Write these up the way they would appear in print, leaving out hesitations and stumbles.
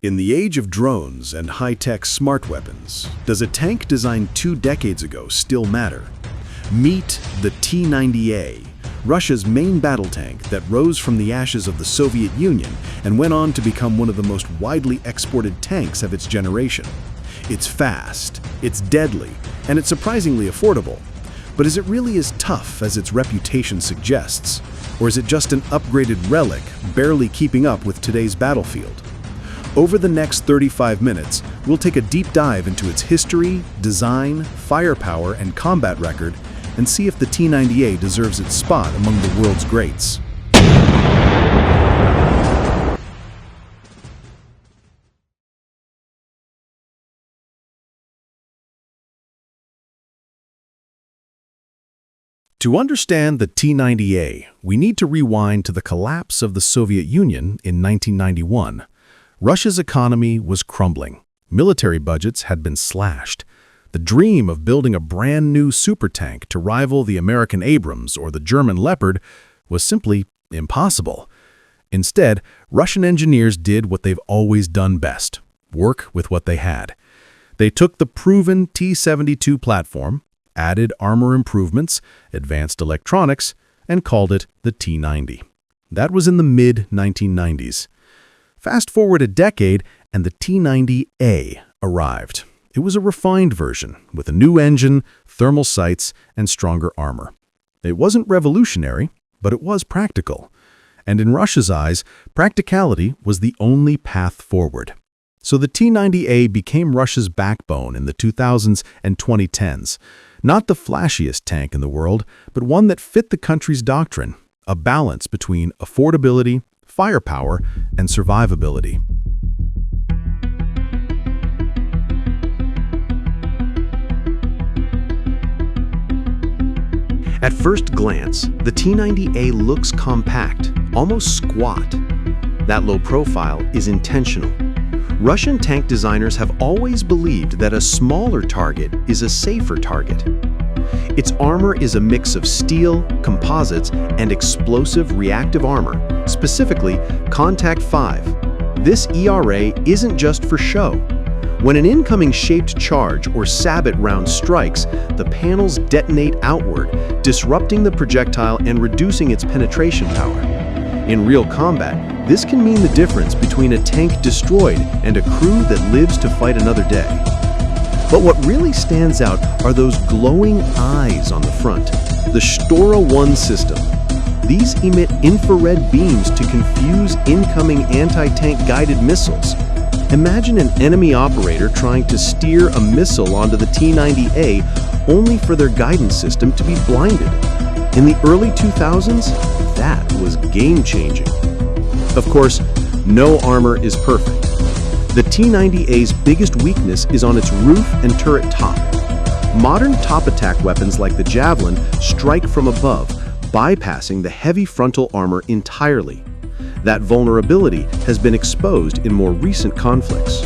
In the age of drones and high-tech smart weapons, does a tank designed 2 decades ago still matter? Meet the T-90A, Russia's main battle tank that rose from the ashes of the Soviet Union and went on to become one of the most widely exported tanks of its generation. It's fast, it's deadly, and it's surprisingly affordable. But is it really as tough as its reputation suggests? Or is it just an upgraded relic, barely keeping up with today's battlefield? Over the next 35 minutes, we'll take a deep dive into its history, design, firepower, and combat record, and see if the T-90A deserves its spot among the world's greats. To understand the T-90A, we need to rewind to the collapse of the Soviet Union in 1991. Russia's economy was crumbling. Military budgets had been slashed. The dream of building a brand new supertank to rival the American Abrams or the German Leopard was simply impossible. Instead, Russian engineers did what they've always done best: work with what they had. They took the proven T-72 platform, added armor improvements, advanced electronics, and called it the T-90. That was in the mid-1990s. Fast forward a decade, and the T-90A arrived. It was a refined version, with a new engine, thermal sights, and stronger armor. It wasn't revolutionary, but it was practical. And in Russia's eyes, practicality was the only path forward. So the T-90A became Russia's backbone in the 2000s and 2010s. Not the flashiest tank in the world, but one that fit the country's doctrine, a balance between affordability, firepower, and survivability. At first glance, the T-90A looks compact, almost squat. That low profile is intentional. Russian tank designers have always believed that a smaller target is a safer target. Its armor is a mix of steel, composites, and explosive reactive armor, specifically Contact 5. This ERA isn't just for show. When an incoming shaped charge or sabot round strikes, the panels detonate outward, disrupting the projectile and reducing its penetration power. In real combat, this can mean the difference between a tank destroyed and a crew that lives to fight another day. But what really stands out are those glowing eyes on the front, the Shtora 1 system. These emit infrared beams to confuse incoming anti-tank guided missiles. Imagine an enemy operator trying to steer a missile onto the T-90A only for their guidance system to be blinded. In the early 2000s, that was game-changing. Of course, no armor is perfect. The T-90A's biggest weakness is on its roof and turret top. Modern top attack weapons like the Javelin strike from above, bypassing the heavy frontal armor entirely. That vulnerability has been exposed in more recent conflicts.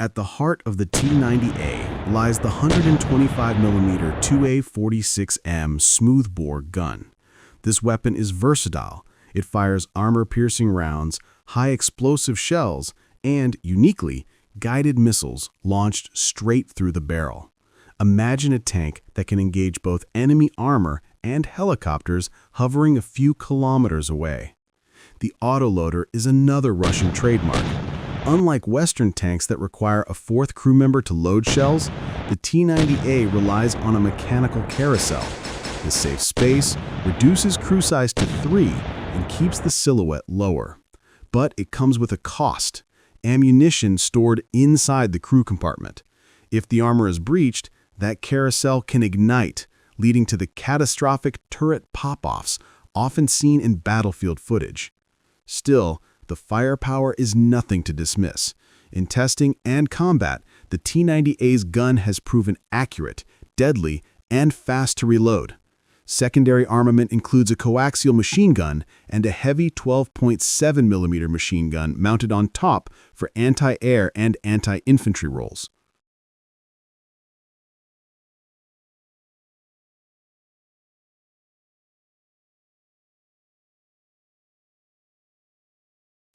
At the heart of the T-90A lies the 125mm 2A46M smoothbore gun. This weapon is versatile. It fires armor-piercing rounds, high-explosive shells, and, uniquely, guided missiles launched straight through the barrel. Imagine a tank that can engage both enemy armor and helicopters hovering a few kilometers away. The autoloader is another Russian trademark. Unlike Western tanks that require a fourth crew member to load shells, the T-90A relies on a mechanical carousel. This saves space, reduces crew size to 3, and keeps the silhouette lower. But it comes with a cost: ammunition stored inside the crew compartment. If the armor is breached, that carousel can ignite, leading to the catastrophic turret pop-offs often seen in battlefield footage. Still, the firepower is nothing to dismiss. In testing and combat, the T-90A's gun has proven accurate, deadly, and fast to reload. Secondary armament includes a coaxial machine gun and a heavy 12.7mm machine gun mounted on top for anti-air and anti-infantry roles.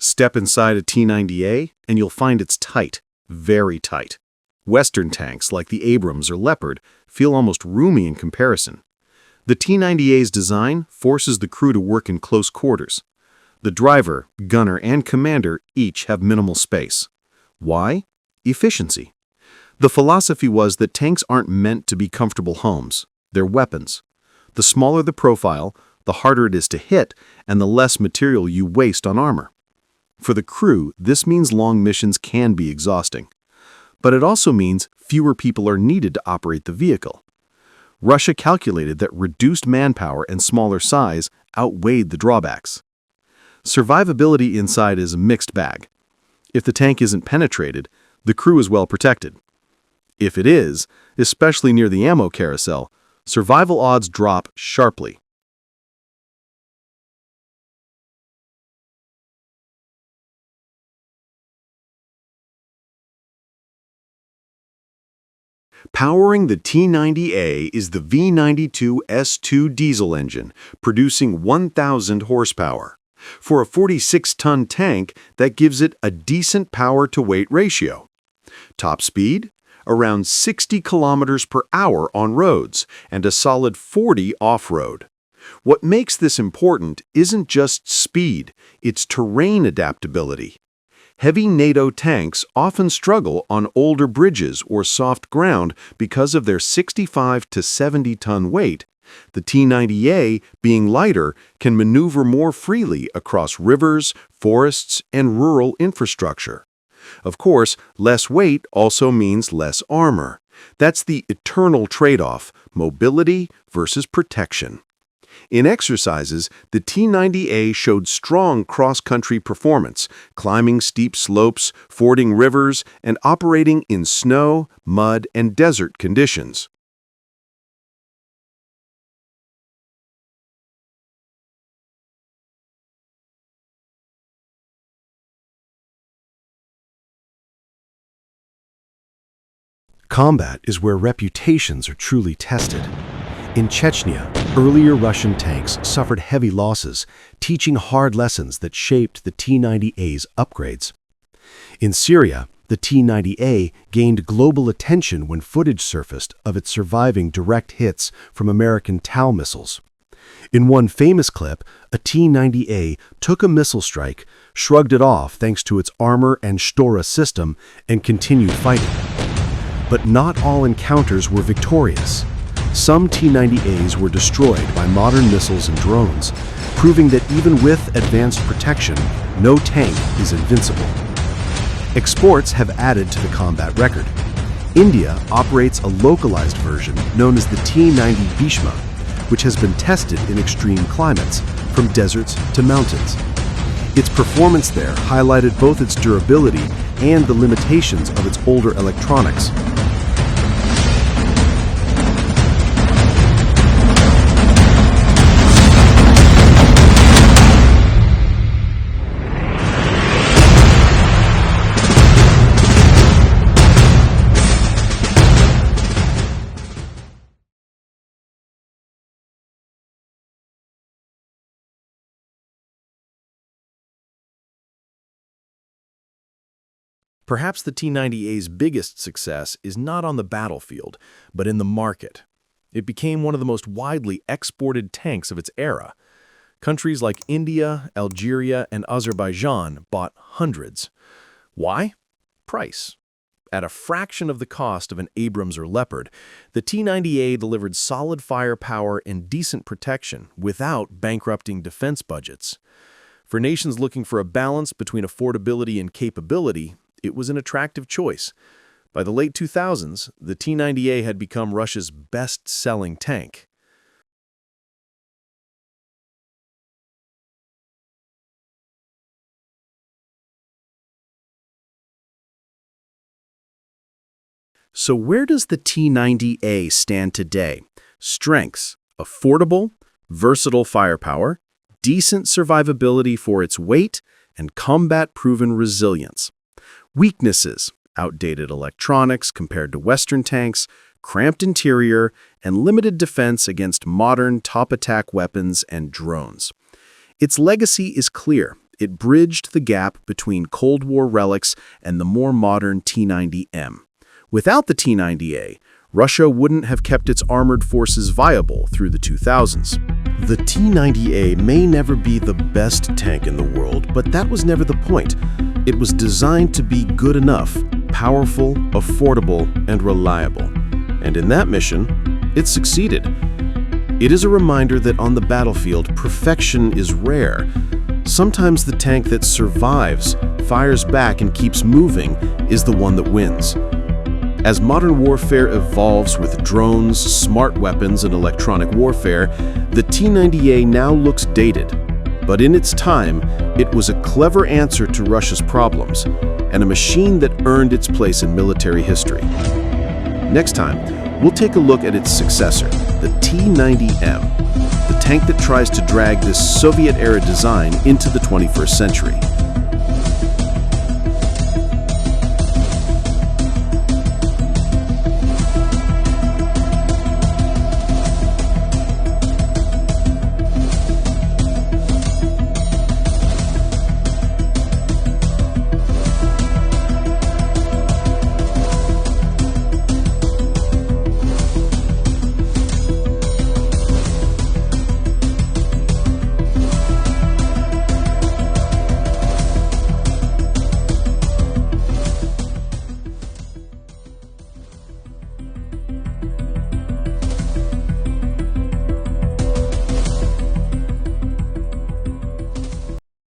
Step inside a T-90A and you'll find it's tight, very tight. Western tanks like the Abrams or Leopard feel almost roomy in comparison. The T-90A's design forces the crew to work in close quarters. The driver, gunner, and commander each have minimal space. Why? Efficiency. The philosophy was that tanks aren't meant to be comfortable homes. They're weapons. The smaller the profile, the harder it is to hit, and the less material you waste on armor. For the crew, this means long missions can be exhausting. But it also means fewer people are needed to operate the vehicle. Russia calculated that reduced manpower and smaller size outweighed the drawbacks. Survivability inside is a mixed bag. If the tank isn't penetrated, the crew is well protected. If it is, especially near the ammo carousel, survival odds drop sharply. Powering the T-90A is the V92S2 diesel engine, producing 1,000 horsepower. For a 46-ton tank, that gives it a decent power-to-weight ratio. Top speed? Around 60 kilometers per hour on roads, and a solid 40 off-road. What makes this important isn't just speed, it's terrain adaptability. Heavy NATO tanks often struggle on older bridges or soft ground because of their 65 to 70-ton weight. The T-90A, being lighter, can maneuver more freely across rivers, forests, and rural infrastructure. Of course, less weight also means less armor. That's the eternal trade-off, mobility versus protection. In exercises, the T-90A showed strong cross-country performance, climbing steep slopes, fording rivers, and operating in snow, mud, and desert conditions. Combat is where reputations are truly tested. In Chechnya, earlier Russian tanks suffered heavy losses, teaching hard lessons that shaped the T-90A's upgrades. In Syria, the T-90A gained global attention when footage surfaced of it surviving direct hits from American TOW missiles. In one famous clip, a T-90A took a missile strike, shrugged it off thanks to its armor and Shtora system, and continued fighting. But not all encounters were victorious. Some T-90As were destroyed by modern missiles and drones, proving that even with advanced protection, no tank is invincible. Exports have added to the combat record. India operates a localized version known as the T-90 Bhishma, which has been tested in extreme climates, from deserts to mountains. Its performance there highlighted both its durability and the limitations of its older electronics. Perhaps the T-90A's biggest success is not on the battlefield, but in the market. It became one of the most widely exported tanks of its era. Countries like India, Algeria, and Azerbaijan bought hundreds. Why? Price. At a fraction of the cost of an Abrams or Leopard, the T-90A delivered solid firepower and decent protection without bankrupting defense budgets. For nations looking for a balance between affordability and capability, it was an attractive choice. By the late 2000s, the T-90A had become Russia's best-selling tank. So where does the T-90A stand today? Strengths: affordable, versatile firepower, decent survivability for its weight, and combat-proven resilience. Weaknesses: outdated electronics compared to Western tanks, cramped interior, and limited defense against modern top-attack weapons and drones. Its legacy is clear, It bridged the gap between Cold War relics and the more modern T-90M. Without the T-90A, Russia wouldn't have kept its armored forces viable through the 2000s. The T-90A may never be the best tank in the world, but that was never the point. It was designed to be good enough, powerful, affordable, and reliable. And in that mission, it succeeded. It is a reminder that on the battlefield, perfection is rare. Sometimes the tank that survives, fires back, and keeps moving is the one that wins. As modern warfare evolves with drones, smart weapons, and electronic warfare, the T-90A now looks dated. But in its time, it was a clever answer to Russia's problems, and a machine that earned its place in military history. Next time, we'll take a look at its successor, the T-90M, the tank that tries to drag this Soviet-era design into the 21st century.